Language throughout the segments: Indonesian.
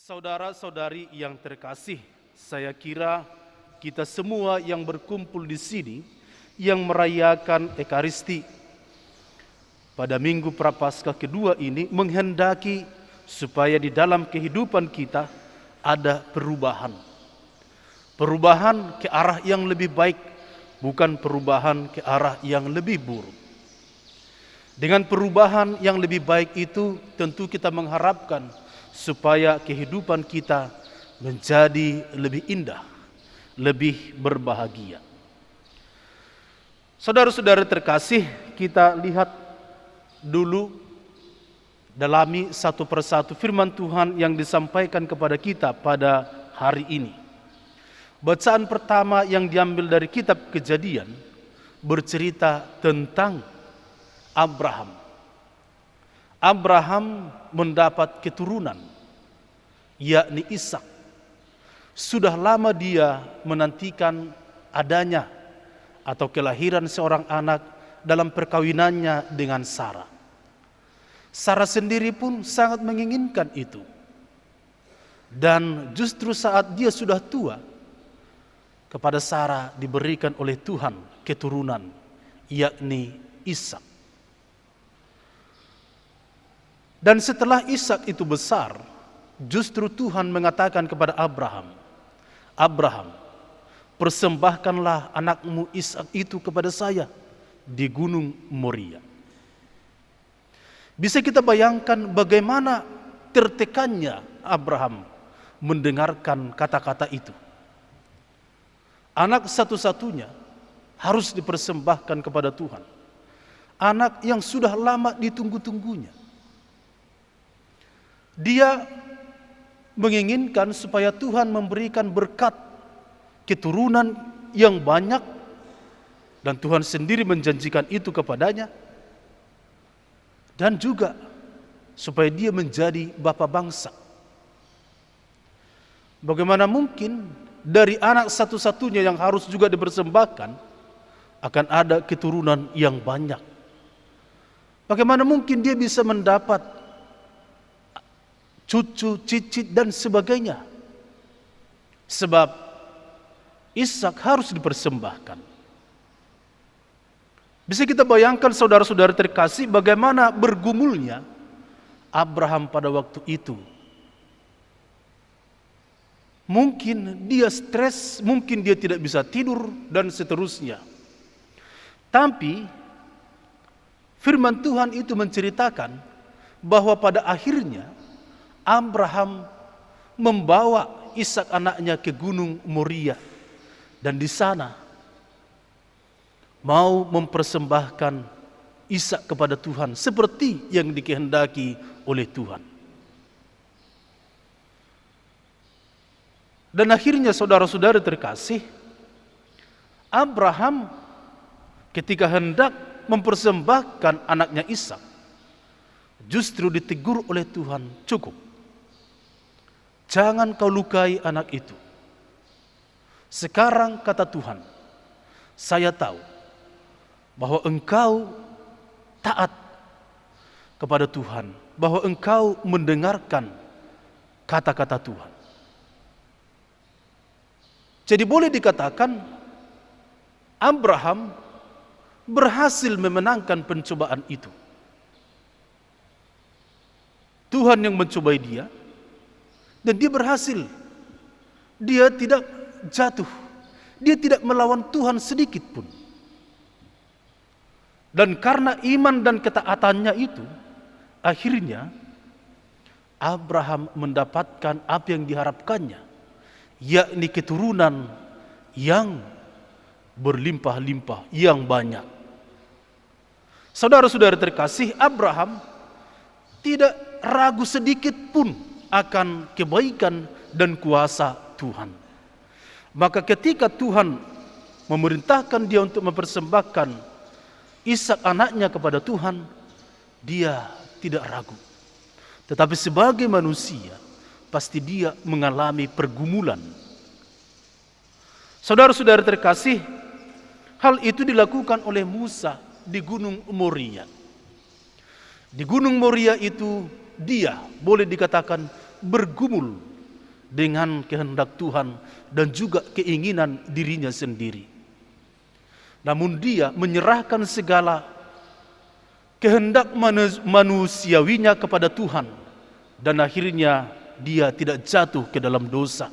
Saudara-saudari yang terkasih, saya kira kita semua yang berkumpul di sini yang merayakan Ekaristi pada Minggu Prapaskah kedua ini menghendaki supaya di dalam kehidupan kita ada perubahan. Perubahan ke arah yang lebih baik, bukan perubahan ke arah yang lebih buruk. Dengan perubahan yang lebih baik itu tentu kita mengharapkan supaya kehidupan kita menjadi lebih indah, lebih berbahagia. Saudara-saudara terkasih, kita lihat dulu, dalami satu persatu firman Tuhan yang disampaikan kepada kita pada hari ini. Bacaan pertama yang diambil dari kitab Kejadian bercerita tentang Abraham. Abraham mendapat keturunan, yakni Ishak. Sudah lama dia menantikan adanya atau kelahiran seorang anak dalam perkawinannya dengan Sarah. Sarah sendiri pun sangat menginginkan itu. Dan justru saat dia sudah tua, kepada Sarah diberikan oleh Tuhan keturunan, yakni Ishak. Dan setelah Ishak itu besar, justru Tuhan mengatakan kepada Abraham, Abraham, persembahkanlah anakmu Ishak itu kepada saya di Gunung Moria. Bisa kita bayangkan bagaimana tertekannya Abraham mendengarkan kata-kata itu. Anak satu-satunya harus dipersembahkan kepada Tuhan. Anak yang sudah lama ditunggu-tunggunya. Dia menginginkan supaya Tuhan memberikan berkat keturunan yang banyak, dan Tuhan sendiri menjanjikan itu kepadanya, dan juga supaya dia menjadi bapa bangsa. Bagaimana mungkin dari anak satu-satunya yang harus juga dipersembahkan akan ada keturunan yang banyak? Bagaimana mungkin dia bisa mendapat cucu, cicit dan sebagainya? Sebab Ishak harus dipersembahkan. Bisa kita bayangkan saudara-saudara terkasih bagaimana bergumulnya Abraham pada waktu itu. Mungkin dia stres, mungkin dia tidak bisa tidur dan seterusnya. Tapi firman Tuhan itu menceritakan bahwa pada akhirnya Abraham membawa Ishak anaknya ke Gunung Moria, dan di sana mau mempersembahkan Ishak kepada Tuhan seperti yang dikehendaki oleh Tuhan. Dan akhirnya saudara-saudara terkasih, Abraham ketika hendak mempersembahkan anaknya Ishak, justru ditegur oleh Tuhan, cukup. Jangan kau lukai anak itu. Sekarang kata Tuhan, saya tahu bahwa engkau taat kepada Tuhan, bahwa engkau mendengarkan kata-kata Tuhan. Jadi boleh dikatakan Abraham berhasil memenangkan pencobaan itu. Tuhan yang mencobai dia, dan dia berhasil. Dia tidak jatuh, dia tidak melawan Tuhan sedikit pun. Dan karena iman dan ketaatannya itu, akhirnya Abraham mendapatkan apa yang diharapkannya, yakni keturunan yang berlimpah-limpah, yang banyak. Saudara-saudara terkasih, Abraham tidak ragu sedikit pun akan kebaikan dan kuasa Tuhan. Maka ketika Tuhan memerintahkan dia untuk mempersembahkan Ishak anaknya kepada Tuhan, dia tidak ragu. Tetapi sebagai manusia, pasti dia mengalami pergumulan. Saudara-saudara terkasih, hal itu dilakukan oleh Musa di Gunung Moria. Di Gunung Moria itu dia boleh dikatakan bergumul dengan kehendak Tuhan dan juga keinginan dirinya sendiri. Namun dia menyerahkan segala kehendak manusiawinya kepada Tuhan, dan akhirnya dia tidak jatuh ke dalam dosa,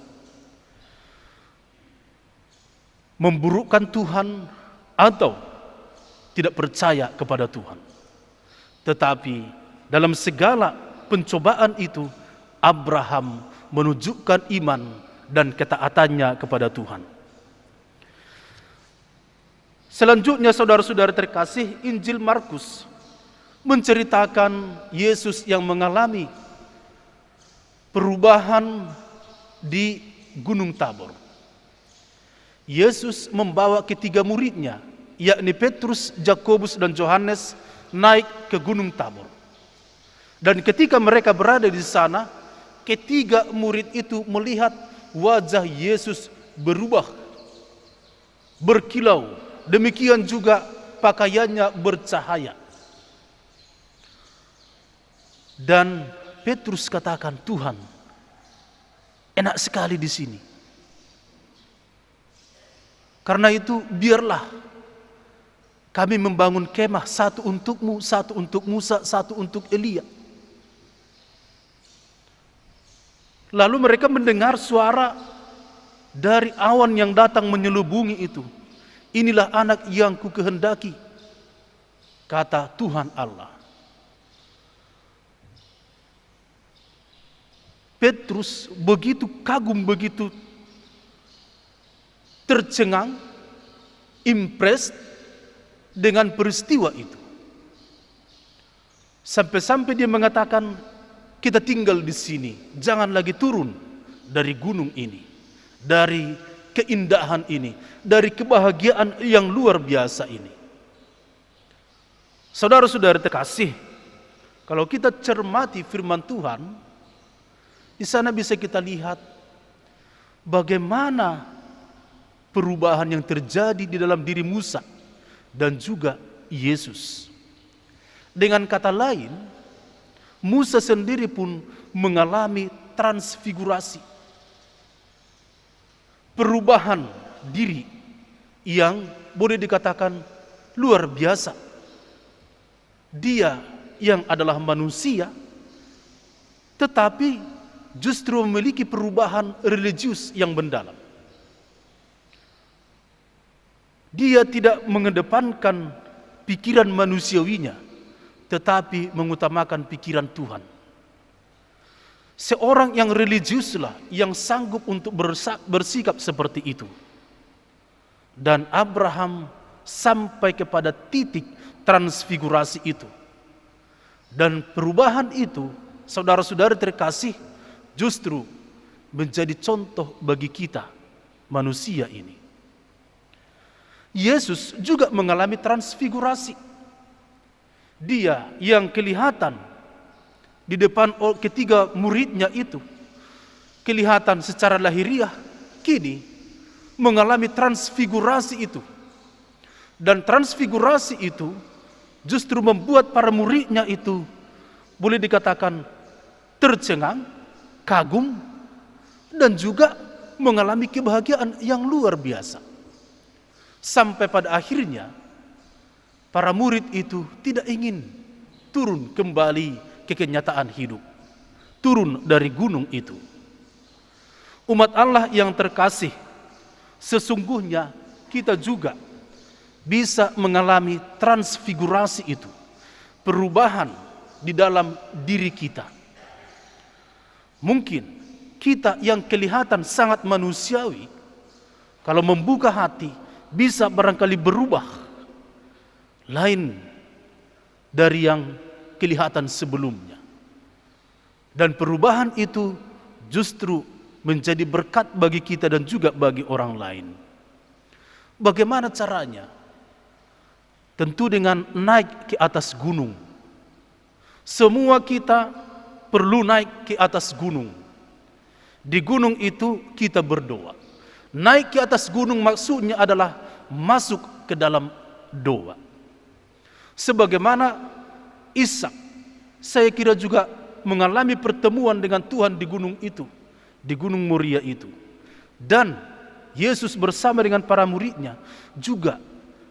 memburukkan Tuhan atau tidak percaya kepada Tuhan. Tetapi dalam segala pencobaan itu, Abraham menunjukkan iman dan ketaatannya kepada Tuhan. Selanjutnya, saudara-saudara terkasih, Injil Markus menceritakan Yesus yang mengalami perubahan di Gunung Tabor. Yesus membawa ketiga muridnya, yakni Petrus, Yakobus, dan Yohanes, naik ke Gunung Tabor. Dan ketika mereka berada di sana, ketiga murid itu melihat wajah Yesus berubah, berkilau. Demikian juga pakaiannya bercahaya. Dan Petrus katakan, Tuhan, enak sekali di sini. Karena itu biarlah kami membangun kemah, satu untukmu, satu untuk Musa, satu untuk Elia. Lalu mereka mendengar suara dari awan yang datang menyelubungi itu. Inilah anak yang kukehendaki, kata Tuhan Allah. Petrus begitu kagum, begitu tercengang, impressed dengan peristiwa itu. Sampai-sampai dia mengatakan, kita tinggal di sini, jangan lagi turun dari gunung ini, dari keindahan ini, dari kebahagiaan yang luar biasa ini. Saudara-saudara terkasih, kalau kita cermati firman Tuhan, di sana bisa kita lihat bagaimana perubahan yang terjadi di dalam diri Musa dan juga Yesus. Dengan kata lain, Musa sendiri pun mengalami transfigurasi, perubahan diri yang boleh dikatakan luar biasa. Dia yang adalah manusia, tetapi justru memiliki perubahan religius yang mendalam. Dia tidak mengedepankan pikiran manusiawinya, tetapi mengutamakan pikiran Tuhan. Seorang yang religiuslah yang sanggup untuk bersikap seperti itu. Dan Abraham sampai kepada titik transfigurasi itu. Dan perubahan itu, saudara-saudara terkasih, justru menjadi contoh bagi kita, manusia ini. Yesus juga mengalami transfigurasi. Dia yang kelihatan di depan ketiga muridnya itu, kelihatan secara lahiriah, kini mengalami transfigurasi itu. Dan transfigurasi itu justru membuat para muridnya itu boleh dikatakan tercengang, kagum, dan juga mengalami kebahagiaan yang luar biasa. Sampai pada akhirnya para murid itu tidak ingin turun kembali ke kenyataan hidup, turun dari gunung itu. Umat Allah yang terkasih, sesungguhnya kita juga bisa mengalami transfigurasi itu, perubahan di dalam diri kita. Mungkin kita yang kelihatan sangat manusiawi, kalau membuka hati, bisa barangkali berubah lain dari yang kelihatan sebelumnya. Dan perubahan itu justru menjadi berkat bagi kita dan juga bagi orang lain. Bagaimana caranya? Tentu dengan naik ke atas gunung. Semua kita perlu naik ke atas gunung. Di gunung itu kita berdoa. Naik ke atas gunung maksudnya adalah masuk ke dalam doa. Sebagaimana Ishak, saya kira juga mengalami pertemuan dengan Tuhan di gunung itu. di Gunung Moria itu. Dan Yesus bersama dengan para muridnya juga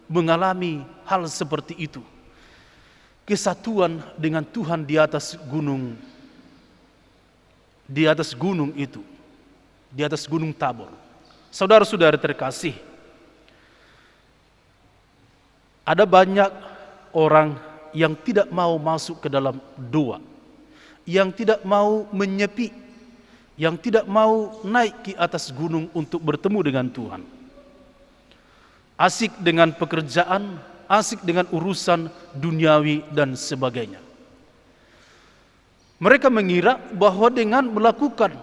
mengalami hal seperti itu. Kesatuan dengan Tuhan di atas gunung itu, di atas gunung Tabor. Saudara-saudara terkasih, ada banyak orang yang tidak mau masuk ke dalam doa, yang tidak mau menyepi, yang tidak mau naik ke atas gunung untuk bertemu dengan Tuhan. Asik dengan pekerjaan, asik dengan urusan duniawi dan sebagainya. Mereka mengira bahwa dengan melakukan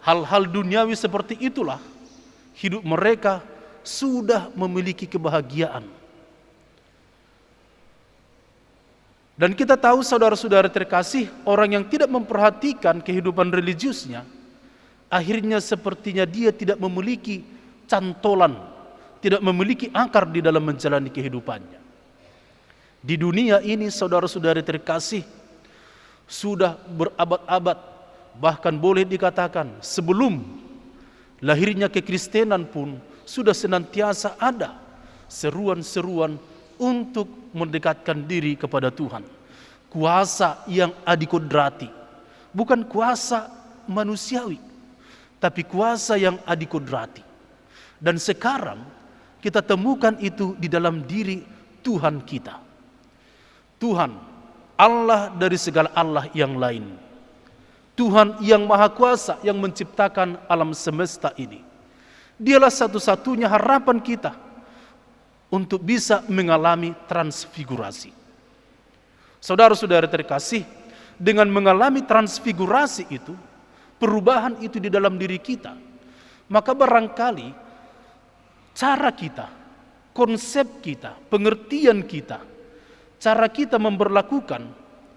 hal-hal duniawi seperti itulah hidup mereka sudah memiliki kebahagiaan. Dan kita tahu saudara-saudara terkasih, orang yang tidak memperhatikan kehidupan religiusnya, akhirnya sepertinya dia tidak memiliki cantolan, tidak memiliki akar di dalam menjalani kehidupannya. Di dunia ini saudara-saudara terkasih, sudah berabad-abad, bahkan boleh dikatakan sebelum lahirnya kekristenan pun sudah senantiasa ada seruan-seruan untuk mendekatkan diri kepada Tuhan. Kuasa yang adikodrati, bukan kuasa manusiawi, tapi kuasa yang adikodrati. Dan sekarang kita temukan itu di dalam diri Tuhan kita. Tuhan, Allah dari segala Allah yang lain. Tuhan yang Maha Kuasa yang menciptakan alam semesta ini. Dialah satu-satunya harapan kita untuk bisa mengalami transfigurasi. Saudara-saudara terkasih, dengan mengalami transfigurasi itu, perubahan itu di dalam diri kita, maka barangkali cara kita, konsep kita, pengertian kita, cara kita memperlakukan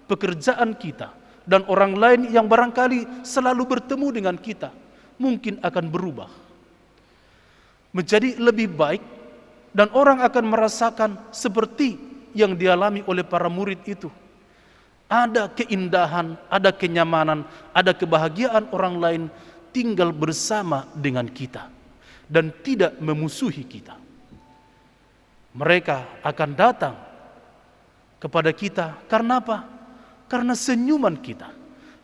pekerjaan kita dan orang lain yang barangkali selalu bertemu dengan kita mungkin akan berubah menjadi lebih baik, dan orang akan merasakan seperti yang dialami oleh para murid itu. Ada keindahan, ada kenyamanan, ada kebahagiaan orang lain tinggal bersama dengan kita dan tidak memusuhi kita. Mereka akan datang kepada kita karena apa? Karena senyuman kita,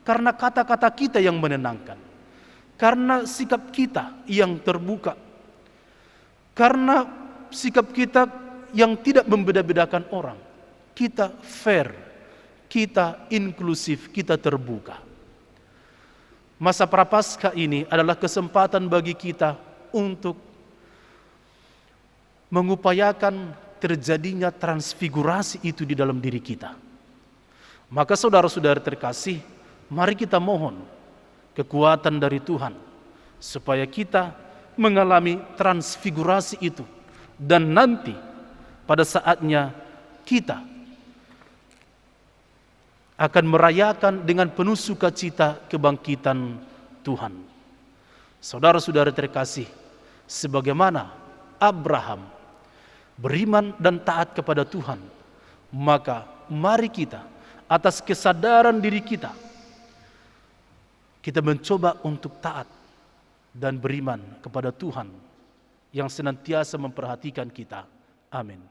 karena kata-kata kita yang menenangkan, karena sikap kita yang terbuka, karena sikap kita yang tidak membeda-bedakan orang. Kita fair, kita inklusif, kita terbuka. Masa Prapaskah ini adalah kesempatan bagi kita untuk mengupayakan terjadinya transfigurasi itu di dalam diri kita. Maka saudara-saudara terkasih, mari kita mohon kekuatan dari Tuhan supaya kita mengalami transfigurasi itu, dan nanti pada saatnya kita akan merayakan dengan penuh sukacita kebangkitan Tuhan. Saudara-saudara terkasih, sebagaimana Abraham beriman dan taat kepada Tuhan, maka mari kita atas kesadaran diri kita mencoba untuk taat dan beriman kepada Tuhan yang senantiasa memperhatikan kita. Amin.